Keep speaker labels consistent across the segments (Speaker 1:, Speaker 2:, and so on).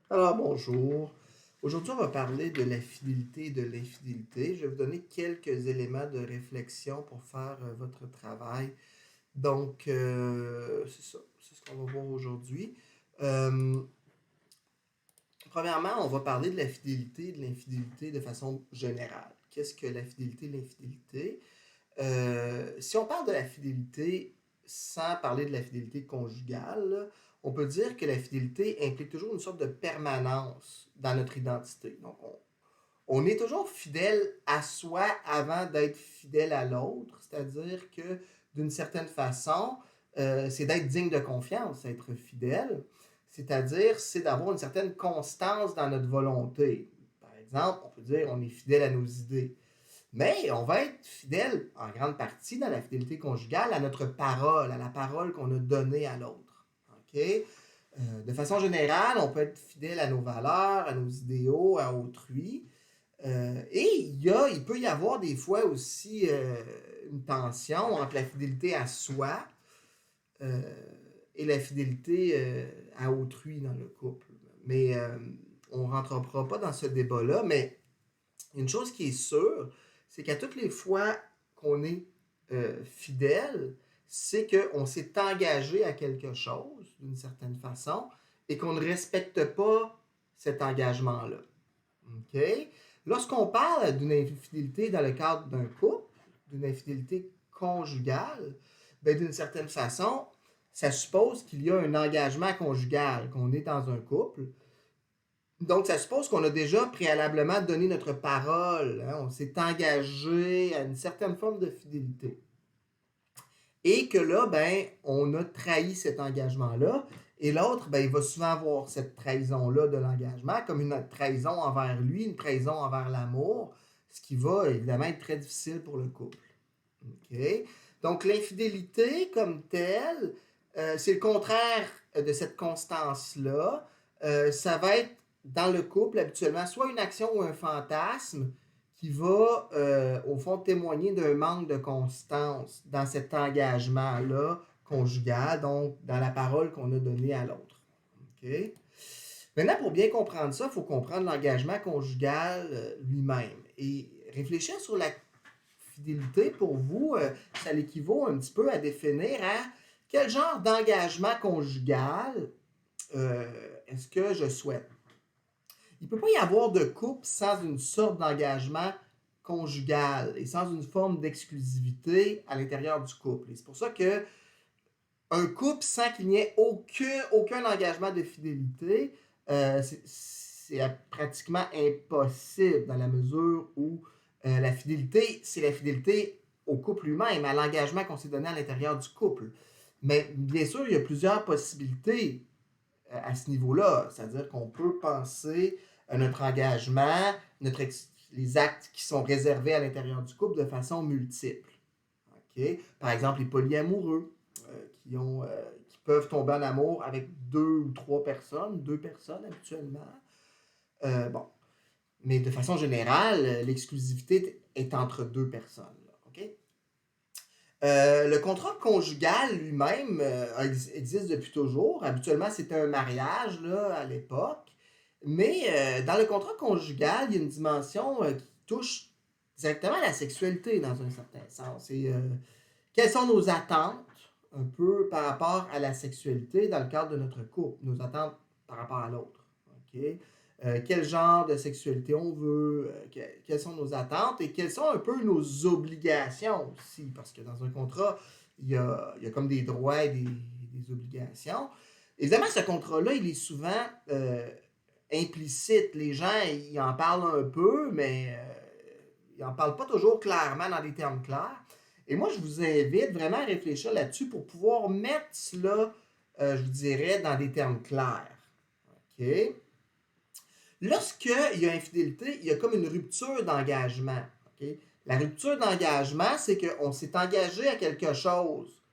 Speaker 1: Alors bonjour. Aujourd'hui, on va parler de la fidélité et de l'infidélité. Je vais vous donner quelques éléments de réflexion pour faire votre travail. Donc, c'est ça. C'est ce qu'on va voir aujourd'hui. Euh, Premièrement, on va parler de la fidélité et de l'infidélité de façon générale. Qu'est-ce que la fidélité et l'infidélité? Si on parle de la fidélité sans parler de la fidélité conjugale, là, on peut dire que la fidélité implique toujours une sorte de permanence dans notre identité. Donc, on est toujours fidèle à soi avant d'être fidèle à l'autre, c'est-à-dire que d'une certaine façon, c'est d'être digne de confiance, être fidèle, c'est-à-dire c'est d'avoir une certaine constance dans notre volonté. Par exemple, on peut dire on est fidèle à nos idées. Mais on va être fidèle en grande partie dans la fidélité conjugale à notre parole, à la parole qu'on a donnée à l'autre. OK? De façon générale, on peut être fidèle à nos valeurs, à nos idéaux, à autrui. Et il peut y avoir des fois aussi une tension entre la fidélité à soi euh, et la fidélité à autrui dans le couple. Mais on ne rentrera pas dans ce débat-là, mais une chose qui est sûre, c'est qu'à toutes les fois qu'on est fidèle, c'est qu'on s'est engagé à quelque chose d'une certaine façon et qu'on ne respecte pas cet engagement-là. OK? Lorsqu'on parle d'une infidélité dans le cadre d'un couple, d'une infidélité conjugale, ben, d'une certaine façon, ça suppose qu'il y a un engagement conjugal, qu'on est dans un couple. Donc, ça suppose qu'on a déjà préalablement donné notre parole, hein, on s'est engagé à une certaine forme de fidélité. Et que là, ben, on a trahi cet engagement-là. Et l'autre, ben, il va souvent voir cette trahison-là de l'engagement comme une trahison envers lui, une trahison envers l'amour, ce qui va évidemment être très difficile pour le couple. OK? Donc, l'infidélité comme telle, c'est le contraire de cette constance-là. Ça va être dans le couple habituellement soit une action ou un fantasme qui va, au fond, témoigner d'un manque de constance dans cet engagement-là conjugal, donc dans la parole qu'on a donnée à l'autre. OK? Maintenant, pour bien comprendre ça, il faut comprendre l'engagement conjugal lui-même. Et réfléchir sur la fidélité, pour vous, ça l'équivaut un petit peu à définir à quel genre d'engagement conjugal euh, est-ce que je souhaite. Il ne peut pas y avoir de couple sans une sorte d'engagement conjugal et sans une forme d'exclusivité à l'intérieur du couple. Et c'est pour ça que un couple sans qu'il n'y ait aucun engagement de fidélité, c'est pratiquement impossible dans la mesure où la fidélité, c'est la fidélité au couple lui-même, à l'engagement qu'on s'est donné à l'intérieur du couple. Mais bien sûr, il y a plusieurs possibilités à ce niveau-là. C'est-à-dire qu'on peut penser à notre engagement, les actes qui sont réservés à l'intérieur du couple de façon multiple. OK? Par exemple, les polyamoureux qui peuvent tomber en amour avec deux ou trois personnes, deux personnes habituellement. Bon. Mais de façon générale, l'exclusivité est entre deux personnes. Là, OK? Le contrat conjugal lui-même existe depuis toujours. Habituellement, c'était un mariage là, à l'époque. Mais dans le contrat conjugal, il y a une dimension qui touche directement à la sexualité dans un certain sens. Et quelles sont nos attentes un peu par rapport à la sexualité dans le cadre de notre couple, nos attentes par rapport à l'autre. OK? Quel genre de sexualité on veut, quelles sont nos attentes et quelles sont un peu nos obligations aussi, parce que dans un contrat, il y a comme des droits et des obligations. Évidemment, ce contrat-là, il est souvent implicite. Les gens, ils en parlent un peu, mais ils n'en parlent pas toujours clairement dans des termes clairs. Et moi, je vous invite vraiment à réfléchir là-dessus pour pouvoir mettre cela, je vous dirais, dans des termes clairs. OK? Lorsqu'il y a infidélité, il y a comme une rupture d'engagement. OK? La rupture d'engagement, c'est qu'on s'est engagé à quelque chose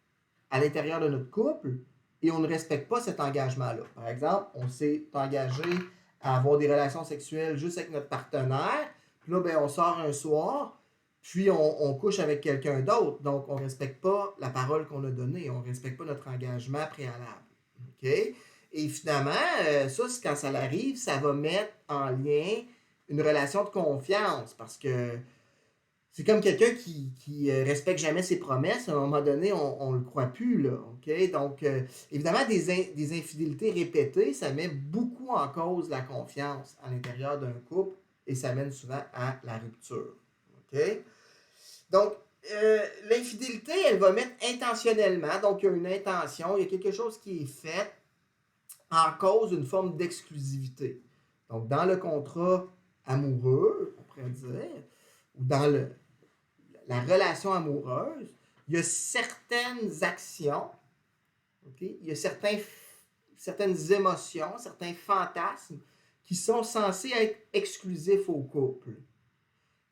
Speaker 1: à l'intérieur de notre couple et on ne respecte pas cet engagement-là. Par exemple, on s'est engagé à avoir des relations sexuelles juste avec notre partenaire, puis là, ben, on sort un soir, puis on couche avec quelqu'un d'autre. Donc, on ne respecte pas la parole qu'on a donnée, on ne respecte pas notre engagement préalable. OK? Et finalement, ça, quand ça arrive, ça va mettre en lien une relation de confiance parce que c'est comme quelqu'un qui respecte jamais ses promesses. À un moment donné, on le croit plus, là. OK? Donc, évidemment, des infidélités répétées, ça met beaucoup en cause la confiance à l'intérieur d'un couple et ça mène souvent à la rupture. OK? Donc, l'infidélité, elle va mettre intentionnellement, donc il y a une intention, il y a quelque chose qui est fait en cause une forme d'exclusivité. Donc, dans le contrat amoureux, on pourrait dire, ou dans la relation amoureuse, il y a certaines actions, okay? Il y a certaines émotions, certains fantasmes qui sont censés être exclusifs au couple.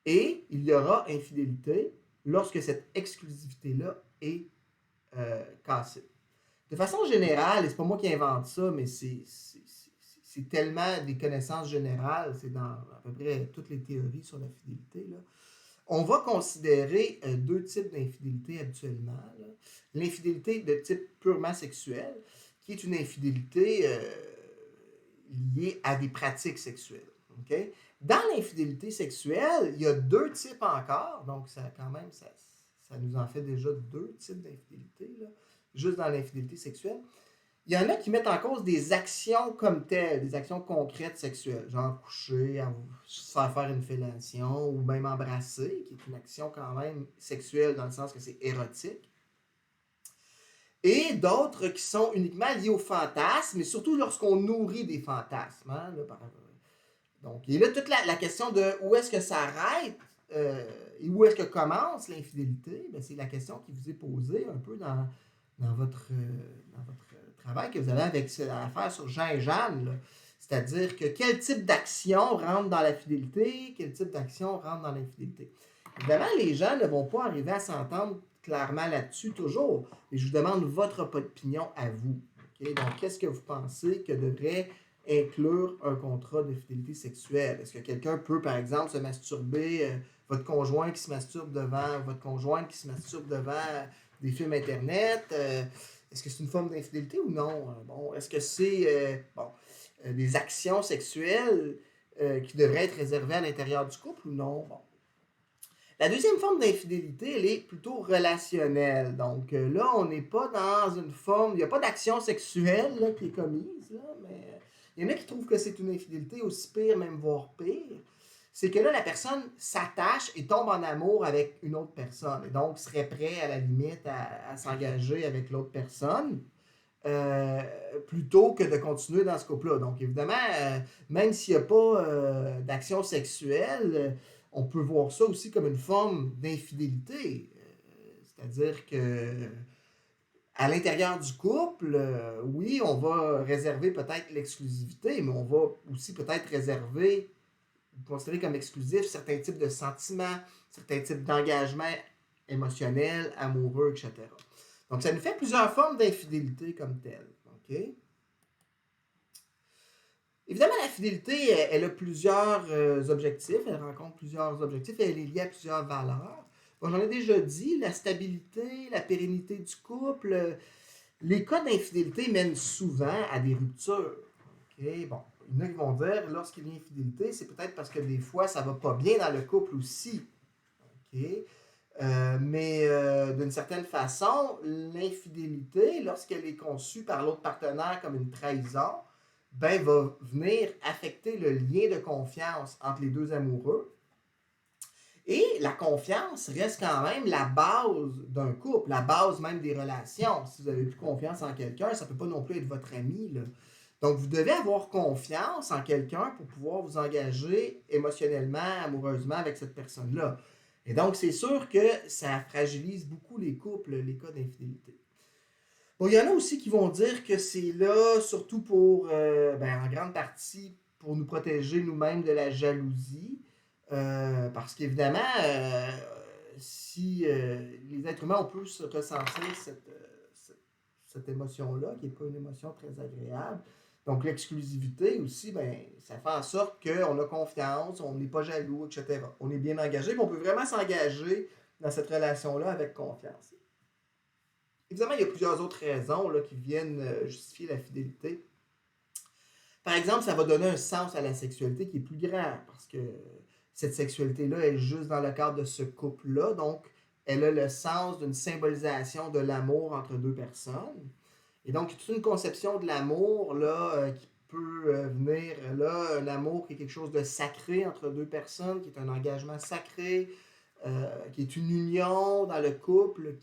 Speaker 1: Et il y aura infidélité lorsque cette exclusivité-là est cassée. De façon générale, et c'est pas moi qui invente ça, mais c'est tellement des connaissances générales, c'est dans à peu près toutes les théories sur la fidélité, là. On va considérer deux types d'infidélité habituellement, là. L'infidélité de type purement sexuel, qui est une infidélité liée à des pratiques sexuelles. Okay? Dans l'infidélité sexuelle, il y a deux types encore, donc ça quand même, ça nous en fait déjà deux types d'infidélité, là, juste dans l'infidélité sexuelle. Il y en a qui mettent en cause des actions comme telles, des actions concrètes sexuelles, genre coucher, se faire une fellation ou même embrasser, qui est une action quand même sexuelle dans le sens que c'est érotique. Et d'autres qui sont uniquement liées au fantasme, et surtout lorsqu'on nourrit des fantasmes. Hein, là, donc, et là, toute la question de où est-ce que ça arrête et où est-ce que commence l'infidélité, ben, c'est la question qui vous est posée un peu dans votre travail que vous avez avec l'affaire sur Jean et Jeanne. C'est-à-dire que quel type d'action rentre dans la fidélité, quel type d'action rentre dans l'infidélité. Évidemment, les gens ne vont pas arriver à s'entendre clairement là-dessus toujours, mais je vous demande votre opinion à vous. Okay? Donc, qu'est-ce que vous pensez que devrait inclure un contrat de fidélité sexuelle? Est-ce que quelqu'un peut, par exemple, se masturber, votre conjoint qui se masturbe devant, votre conjointe qui se masturbe devant des films Internet? Est-ce que c'est une forme d'infidélité ou non? Bon, est-ce que c'est des actions sexuelles qui devraient être réservées à l'intérieur du couple ou non? Bon. La deuxième forme d'infidélité, elle est plutôt relationnelle. Donc là, on n'est pas dans une forme, il n'y a pas d'action sexuelle là, qui est commise, là, mais il y en a qui trouvent que c'est une infidélité aussi pire, même voire pire. C'est que là, la personne s'attache et tombe en amour avec une autre personne. Et donc, serait prêt, à la limite, à s'engager avec l'autre personne. Plutôt que de continuer dans ce couple-là. Donc, évidemment, même s'il n'y a pas d'action sexuelle, on peut voir ça aussi comme une forme d'infidélité. C'est-à-dire que à l'intérieur du couple, oui, on va réserver peut-être l'exclusivité, mais on va aussi peut-être réserver, considérer comme exclusif certains types de sentiments, certains types d'engagements émotionnels, amoureux, etc. Donc, ça nous fait plusieurs formes d'infidélité comme telle. Okay? Évidemment, la fidélité, elle a plusieurs objectifs, elle rencontre plusieurs objectifs et elle est liée à plusieurs valeurs. Bon, j'en ai déjà dit, la stabilité, la pérennité du couple. Les cas d'infidélité mènent souvent à des ruptures. Okay? Bon, il y en a qui vont dire, lorsqu'il y a une infidélité, c'est peut-être parce que des fois, ça ne va pas bien dans le couple aussi. Okay? Mais d'une certaine façon, l'infidélité, lorsqu'elle est conçue par l'autre partenaire comme une trahison, ben, va venir affecter le lien de confiance entre les deux amoureux. Et la confiance reste quand même la base d'un couple, la base même des relations. Si vous n'avez plus confiance en quelqu'un, ça ne peut pas non plus être votre ami, là. Donc, vous devez avoir confiance en quelqu'un pour pouvoir vous engager émotionnellement, amoureusement avec cette personne-là. Et donc, c'est sûr que ça fragilise beaucoup les couples, les cas d'infidélité. Bon, il y en a aussi qui vont dire que c'est là, surtout pour, en grande partie, pour nous protéger nous-mêmes de la jalousie. Parce qu'évidemment, si les êtres humains, on peut se ressentir cette émotion-là, qui n'est pas une émotion très agréable. Donc, l'exclusivité aussi, ben, ça fait en sorte qu'on a confiance, on n'est pas jaloux, etc. On est bien engagé, mais on peut vraiment s'engager dans cette relation-là avec confiance. Évidemment, il y a plusieurs autres raisons là, qui viennent justifier la fidélité. Par exemple, ça va donner un sens à la sexualité qui est plus grand, parce que cette sexualité-là est juste dans le cadre de ce couple-là, donc elle a le sens d'une symbolisation de l'amour entre deux personnes. Et donc, toute une conception de l'amour là, qui peut venir là, un amour qui est quelque chose de sacré entre deux personnes, qui est un engagement sacré, qui est une union dans le couple,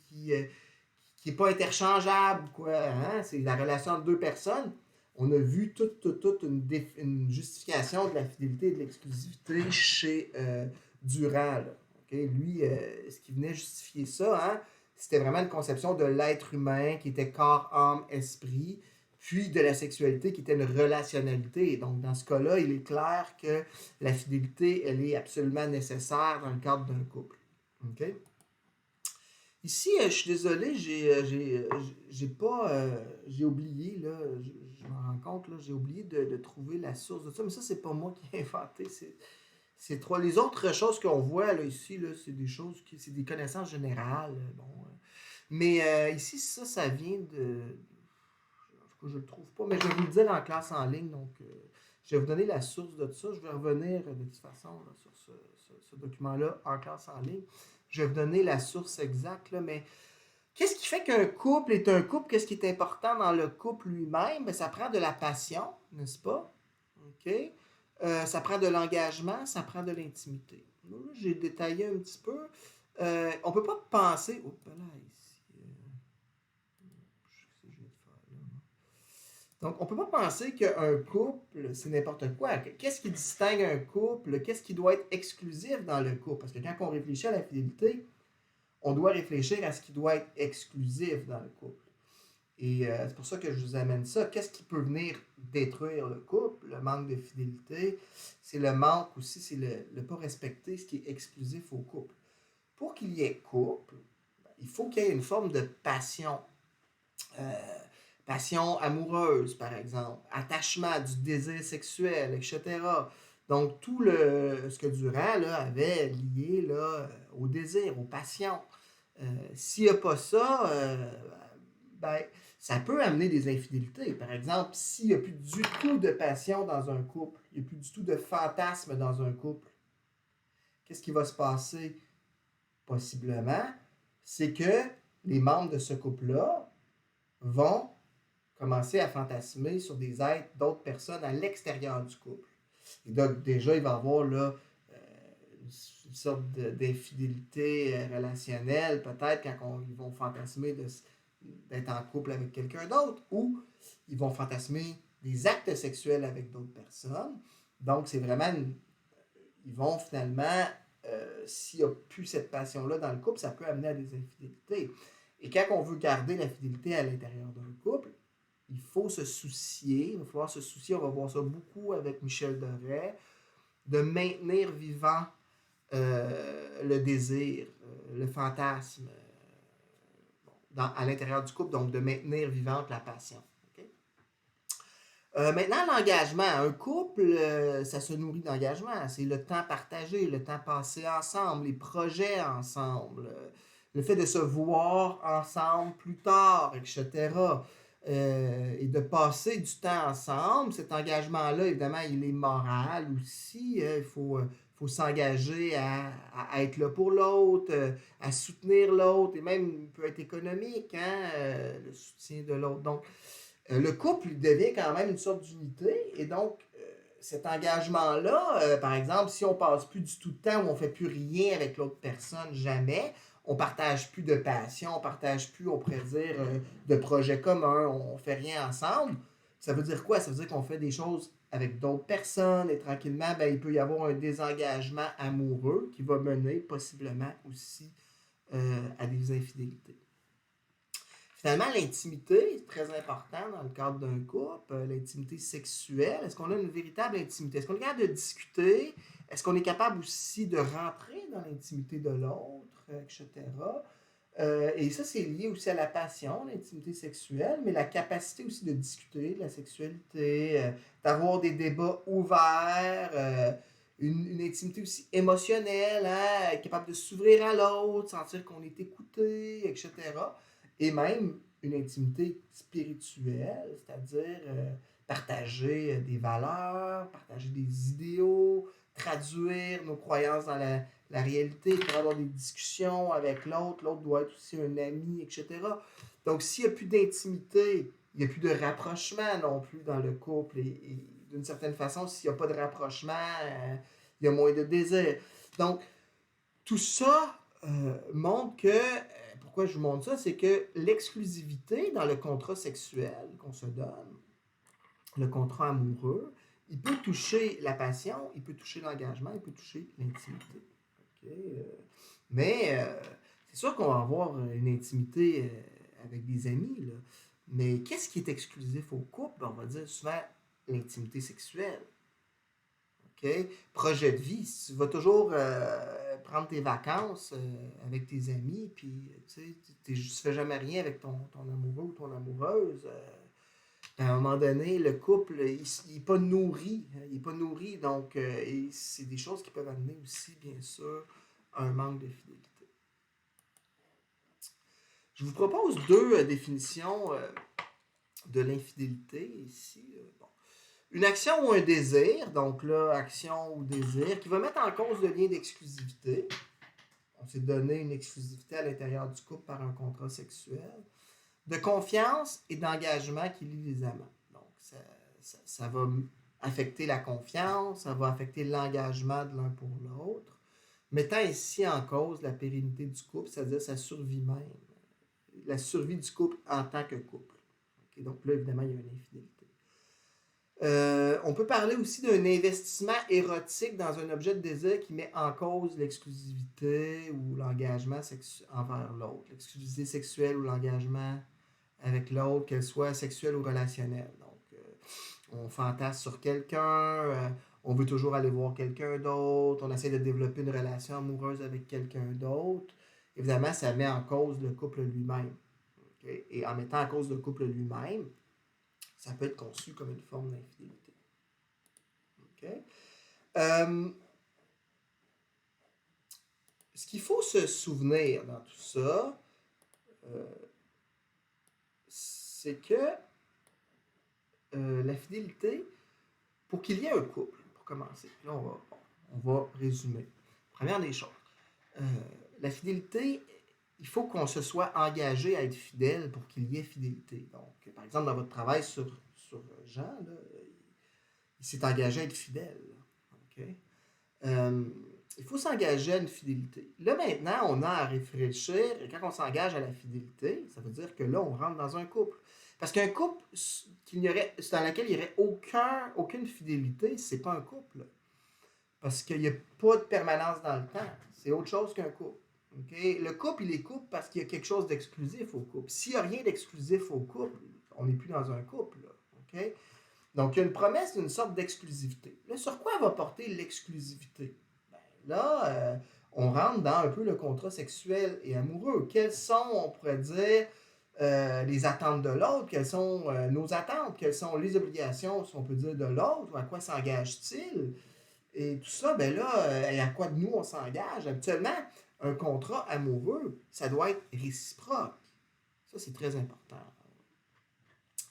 Speaker 1: qui est pas interchangeable, quoi. Hein? C'est la relation entre deux personnes. On a vu toute une justification de la fidélité et de l'exclusivité chez Durand. Là. Okay? Lui, ce qui venait justifier ça, hein, c'était vraiment une conception de l'être humain qui était corps, âme, esprit, puis de la sexualité qui était une relationnalité. Et donc, dans ce cas-là, il est clair que la fidélité, elle est absolument nécessaire dans le cadre d'un couple. Okay? Ici, je suis désolé, j'ai pas, j'ai oublié, là, je m'en rends compte, là, j'ai oublié de trouver la source de ça, mais ça, c'est pas moi qui ai inventé, c'est trois. Les autres choses qu'on voit, là, ici, là, c'est des choses, c'est des connaissances générales, bon. Mais ici, ça vient de, en tout cas, je le trouve pas, mais je vais vous le dire en classe en ligne, donc je vais vous donner la source de ça, je vais revenir de toute façon là, sur ce document-là en classe en ligne. Je vais vous donner la source exacte, là, mais qu'est-ce qui fait qu'un couple est un couple? Qu'est-ce qui est important dans le couple lui-même? Ben, ça prend de la passion, n'est-ce pas? OK? Ça prend de l'engagement, ça prend de l'intimité. Là, j'ai détaillé un petit peu. On ne peut pas penser... Oh, là, ici... je sais ce que je viens de faire, là. Donc, on ne peut pas penser qu'un couple, c'est n'importe quoi. Qu'est-ce qui distingue un couple? Qu'est-ce qui doit être exclusif dans le couple? Parce que quand on réfléchit à la fidélité, on doit réfléchir à ce qui doit être exclusif dans le couple. Et c'est pour ça que je vous amène ça. Qu'est-ce qui peut venir détruire le couple? Le manque de fidélité. C'est le manque aussi, c'est le pas respecter ce qui est exclusif au couple. Pour qu'il y ait couple, il faut qu'il y ait une forme de passion. Euh, Passion amoureuse, par exemple. Attachement, du désir sexuel, etc. Donc, tout ce que Durand là, avait lié là, au désir, aux passions. S'il n'y a pas ça, ben, ça peut amener des infidélités. Par exemple, s'il n'y a plus du tout de passion dans un couple, il n'y a plus du tout de fantasme dans un couple, qu'est-ce qui va se passer? Possiblement, c'est que les membres de ce couple-là vont commencer à fantasmer sur des êtres d'autres personnes à l'extérieur du couple. Et donc, déjà, il va y avoir là, une sorte d'infidélité relationnelle, peut-être, quand ils vont fantasmer d'être en couple avec quelqu'un d'autre, ou ils vont fantasmer des actes sexuels avec d'autres personnes. Donc, c'est vraiment... ils vont finalement, s'il n'y a plus cette passion-là dans le couple, ça peut amener à des infidélités. Et quand on veut garder la fidélité à l'intérieur d'un couple, il faut se soucier, il va falloir se soucier, on va voir ça beaucoup avec Michel Deray, de maintenir vivant le désir, le fantasme à l'intérieur du couple, donc de maintenir vivante la passion. Okay? Maintenant, l'engagement. Un couple, ça se nourrit d'engagement. C'est le temps partagé, le temps passé ensemble, les projets ensemble, le fait de se voir ensemble plus tard, etc. Et de passer du temps ensemble. Cet engagement-là, évidemment, il est moral aussi. Il faut s'engager à être là pour l'autre, à soutenir l'autre, et même il peut être économique, hein, le soutien de l'autre. Donc, le couple il devient quand même une sorte d'unité, et donc, cet engagement-là, par exemple, si on passe plus du tout de temps, où on fait plus rien avec l'autre personne, jamais, on partage plus de passion, on partage plus, on pourrait dire, de projets communs, on fait rien ensemble. Ça veut dire quoi? Ça veut dire qu'on fait des choses avec d'autres personnes et tranquillement, ben, il peut y avoir un désengagement amoureux qui va mener possiblement aussi à des infidélités. Finalement, l'intimité est très importante dans le cadre d'un couple, l'intimité sexuelle. Est-ce qu'on a une véritable intimité? Est-ce qu'on est capable de discuter? Est-ce qu'on est capable aussi de rentrer dans l'intimité de l'autre, etc. Et ça, c'est lié aussi à la passion, l'intimité sexuelle, mais la capacité aussi de discuter de la sexualité, d'avoir des débats ouverts, une intimité aussi émotionnelle, hein, être capable de s'ouvrir à l'autre, sentir qu'on est écouté, etc. Et même une intimité spirituelle, c'est-à-dire partager des valeurs, partager des idéaux, traduire nos croyances dans la réalité, pour avoir des discussions avec l'autre. L'autre doit être aussi un ami, etc. Donc, s'il n'y a plus d'intimité, il n'y a plus de rapprochement non plus dans le couple. Et d'une certaine façon, s'il n'y a pas de rapprochement, il y a moins de désir. Donc, tout ça montre que, pourquoi je vous montre ça, c'est que l'exclusivité dans le contrat sexuel qu'on se donne, le contrat amoureux, il peut toucher la passion, il peut toucher l'engagement, il peut toucher l'intimité. Okay? Mais c'est sûr qu'on va avoir une intimité avec des amis, là. Mais qu'est-ce qui est exclusif au couple? On va dire souvent l'intimité sexuelle. Okay? Projet de vie, si tu vas toujours prendre tes vacances avec tes amis, puis tu ne fais jamais rien avec ton amoureux ou ton amoureuse, à un moment donné, le couple, il n'est pas nourri. Il n'est pas nourri, donc et c'est des choses qui peuvent amener aussi, bien sûr, à un manque de fidélité. Je vous propose deux définitions de l'infidélité ici. Bon. Une action ou un désir, donc là, action ou désir, qui va mettre en cause le lien d'exclusivité. On s'est donné une exclusivité à l'intérieur du couple par un contrat sexuel. De confiance et d'engagement qui lie les amants. Donc, ça va affecter la confiance, ça va affecter l'engagement de l'un pour l'autre, mettant ici en cause la pérennité du couple, c'est-à-dire sa survie même, la survie du couple en tant que couple. Okay, donc là, évidemment, il y a une infidélité. On peut parler aussi d'un investissement érotique dans un objet de désir qui met en cause l'exclusivité ou l'engagement envers l'autre. L'exclusivité sexuelle ou l'engagement avec l'autre, qu'elle soit sexuelle ou relationnelle. Donc, on fantasme sur quelqu'un, on veut toujours aller voir quelqu'un d'autre, on essaie de développer une relation amoureuse avec quelqu'un d'autre. Évidemment, ça met en cause le couple lui-même. Okay? Et en mettant en cause le couple lui-même, ça peut être conçu comme une forme d'infidélité. Okay? Ce qu'il faut se souvenir dans tout ça, c'est que la fidélité, pour qu'il y ait un couple, pour commencer, là on va résumer. Première des choses, la fidélité, il faut qu'on se soit engagé à être fidèle pour qu'il y ait fidélité. Donc, par exemple, dans votre travail sur Jean, là, il s'est engagé à être fidèle. Okay? Il faut s'engager à une fidélité. Là, maintenant, on a à réfléchir, et quand on s'engage à la fidélité, ça veut dire que là, on rentre dans un couple. Parce qu'un couple dans lequel il n'y aurait aucune fidélité, c'est pas un couple. Parce qu'il n'y a pas de permanence dans le temps. C'est autre chose qu'un couple. Okay? Le couple, il est couple parce qu'il y a quelque chose d'exclusif au couple. S'il n'y a rien d'exclusif au couple, on n'est plus dans un couple. Okay? Donc, il y a une promesse d'une sorte d'exclusivité. Là, sur quoi va porter l'exclusivité? Là, on rentre dans un peu le contrat sexuel et amoureux. Quelles sont, on pourrait dire, les attentes de l'autre? Quelles sont nos attentes? Quelles sont les obligations, si on peut dire, de l'autre? À quoi s'engage-t-il? Et tout ça, ben là, à quoi de nous on s'engage? Habituellement, un contrat amoureux, ça doit être réciproque. Ça, c'est très important.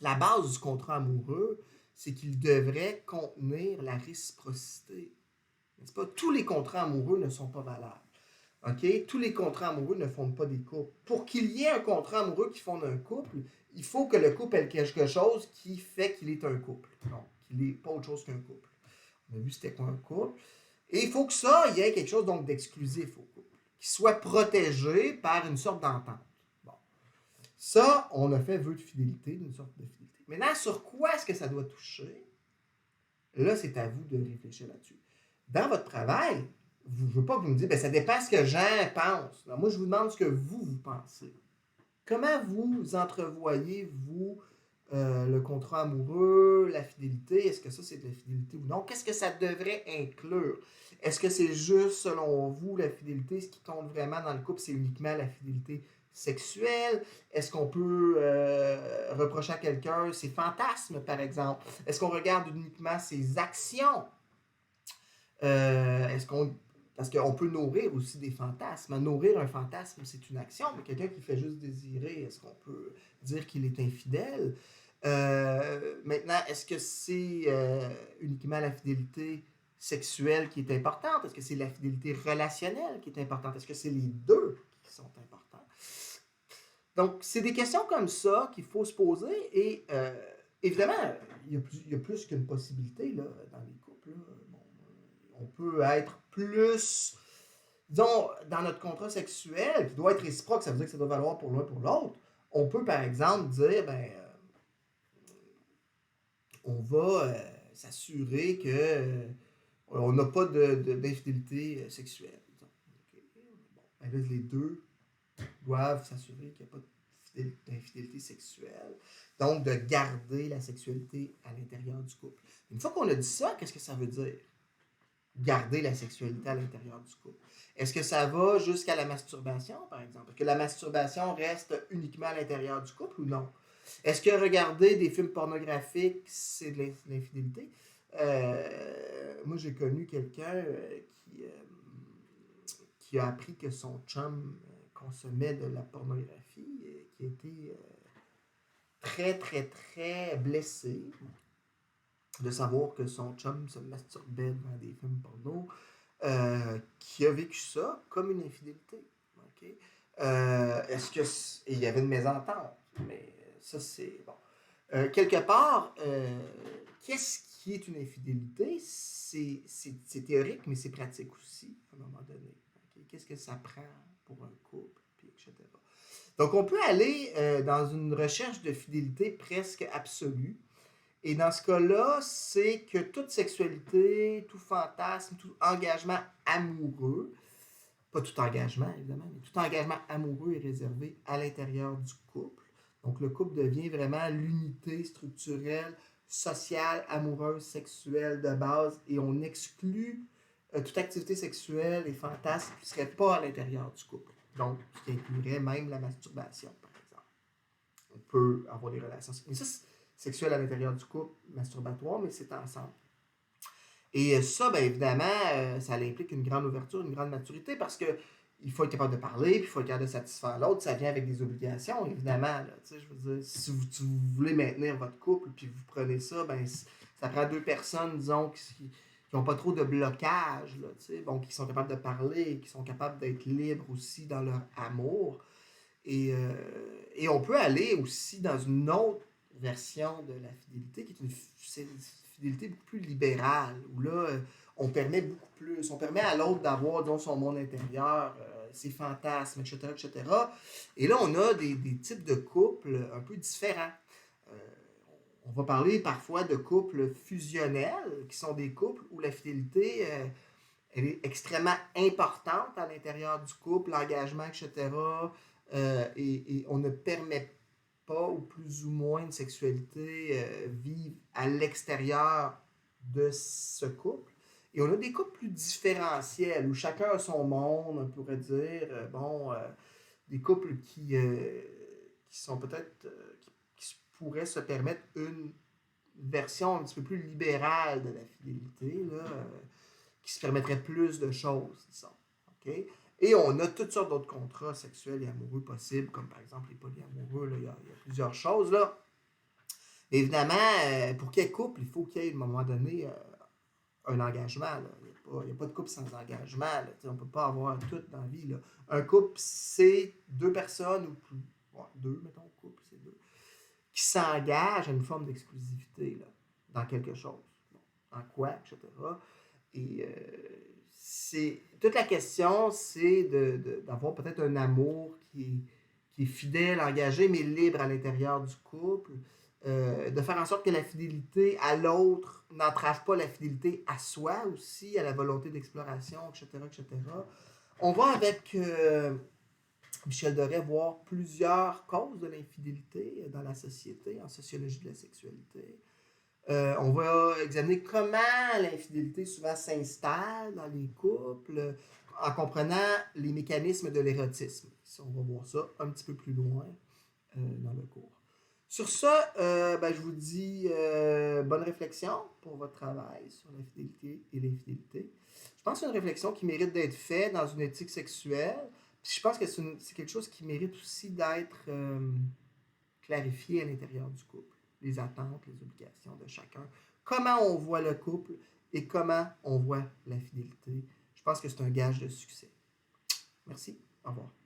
Speaker 1: La base du contrat amoureux, c'est qu'il devrait contenir la réciprocité. N'est-ce pas? Tous les contrats amoureux ne sont pas valables. Okay? Tous les contrats amoureux ne fondent pas des couples. Pour qu'il y ait un contrat amoureux qui fonde un couple, il faut que le couple ait quelque chose qui fait qu'il est un couple. Donc, qu'il n'est pas autre chose qu'un couple. On a vu c'était quoi un couple. Et il faut que ça, il y ait quelque chose donc d'exclusif au couple, qui soit protégé par une sorte d'entente. Bon. Ça, on a fait vœu de fidélité, d'une sorte de fidélité. Maintenant, sur quoi est-ce que ça doit toucher? Là, c'est à vous de réfléchir là-dessus. Dans votre travail, je ne veux pas que vous me dites, ça dépend ce que Jean pense. Alors, moi, je vous demande ce que vous pensez. Comment vous entrevoyez-vous le contrat amoureux, la fidélité? Est-ce que ça, c'est de la fidélité ou non? Qu'est-ce que ça devrait inclure? Est-ce que c'est juste, selon vous, la fidélité? Ce qui compte vraiment dans le couple, c'est uniquement la fidélité sexuelle? Est-ce qu'on peut reprocher à quelqu'un ses fantasmes, par exemple? Est-ce qu'on regarde uniquement ses actions? Parce qu'on peut nourrir aussi des fantasmes. Nourrir un fantasme, c'est une action, mais quelqu'un qui fait juste désirer, est-ce qu'on peut dire qu'il est infidèle? Maintenant, est-ce que c'est uniquement la fidélité sexuelle qui est importante? Est-ce que c'est la fidélité relationnelle qui est importante? Est-ce que c'est les deux qui sont importants? Donc, c'est des questions comme ça qu'il faut se poser et évidemment, il y a plus qu'une possibilité là, dans les couples. Là. Bon, on peut être plus, disons, dans notre contrat sexuel, qui doit être réciproque, ça veut dire que ça doit valoir pour l'un pour l'autre. On peut, par exemple, dire, on va s'assurer que on n'a pas d'infidélité sexuelle. Okay. Bon, ben là, les deux doivent s'assurer qu'il n'y a pas d'infidélité sexuelle. Donc, de garder la sexualité à l'intérieur du couple. Une fois qu'on a dit ça, qu'est-ce que ça veut dire? Garder la sexualité à l'intérieur du couple. Est-ce que ça va jusqu'à la masturbation, par exemple? Est-ce que la masturbation reste uniquement à l'intérieur du couple ou non? Est-ce que regarder des films pornographiques, c'est de l'infidélité? Moi, j'ai connu quelqu'un qui a appris que son chum consommait de la pornographie, qui a été très, très, très blessé de savoir que son chum se masturbait devant des films porno, qui a vécu ça comme une infidélité. Okay? Est-ce que il y avait une mésentente, mais ça c'est bon. Quelque part, qu'est-ce qui est une infidélité? C'est théorique, mais c'est pratique aussi, à un moment donné. Okay? Qu'est-ce que ça prend pour un couple, puis etc. Donc, on peut aller dans une recherche de fidélité presque absolue. Et dans ce cas-là, c'est que toute sexualité, tout fantasme, tout engagement amoureux, pas tout engagement évidemment, mais tout engagement amoureux est réservé à l'intérieur du couple. Donc le couple devient vraiment l'unité structurelle, sociale, amoureuse, sexuelle de base et on exclut toute activité sexuelle et fantasme qui ne serait pas à l'intérieur du couple. Donc, ce qui inclurait même la masturbation, par exemple. On peut avoir des relations sexuelles à l'intérieur du couple, masturbatoires, mais c'est ensemble. Et ça, bien évidemment, ça implique une grande ouverture, une grande maturité parce que il faut être capable de parler, puis il faut être capable de satisfaire l'autre. Ça vient avec des obligations, évidemment. Là, je veux dire, si vous voulez maintenir votre couple, puis vous prenez ça, ben ça prend deux personnes, disons, qui n'ont pas trop de blocage, là, bon, qui sont capables de parler, qui sont capables d'être libres aussi dans leur amour. Et on peut aller aussi dans une autre version de la fidélité, qui est une fidélité beaucoup plus libérale, où là, on permet beaucoup plus. On permet à l'autre d'avoir, disons, son monde intérieur, ses fantasmes, etc., etc. Et là, on a des types de couples un peu différents. Euh, on va parler parfois de couples fusionnels, qui sont des couples où la fidélité elle est extrêmement importante à l'intérieur du couple, l'engagement, etc. Et on ne permet pas, ou plus ou moins, une sexualité vive à l'extérieur de ce couple. Et on a des couples plus différentiels, où chacun a son monde, on pourrait dire. Des couples qui sont peut-être, qui pourraient se permettre une version un petit peu plus libérale de la fidélité, là, qui se permettrait plus de choses, disons. Okay? Et on a toutes sortes d'autres contrats sexuels et amoureux possibles, comme par exemple les polyamoureux, là, il y a plusieurs choses. Là. Évidemment, pour qu'il y ait couple, il faut qu'il y ait à un moment donné un engagement. Là. Il n'y a pas de couple sans engagement. Là. On ne peut pas avoir tout dans la vie. Là. Un couple, c'est deux personnes, ou plus, deux, mettons, couple, c'est deux, qui s'engagent à une forme d'exclusivité là, dans quelque chose. Bon, en quoi, etc. Et c'est toute la question, c'est d'avoir peut-être un amour qui est fidèle, engagé, mais libre à l'intérieur du couple. De faire en sorte que la fidélité à l'autre n'entrave pas la fidélité à soi aussi, à la volonté d'exploration, etc., etc. On va avec Michel Doré voir plusieurs causes de l'infidélité dans la société, en sociologie de la sexualité. On va examiner comment l'infidélité souvent s'installe dans les couples en comprenant les mécanismes de l'érotisme. On va voir ça un petit peu plus loin dans le cours. Sur ça, je vous dis bonne réflexion pour votre travail sur la fidélité et l'infidélité. Je pense que c'est une réflexion qui mérite d'être faite dans une éthique sexuelle. Puis je pense que c'est quelque chose qui mérite aussi d'être clarifié à l'intérieur du couple. les attentes, les obligations de chacun, comment on voit le couple et comment on voit la fidélité. Je pense que c'est un gage de succès. Merci. Au revoir.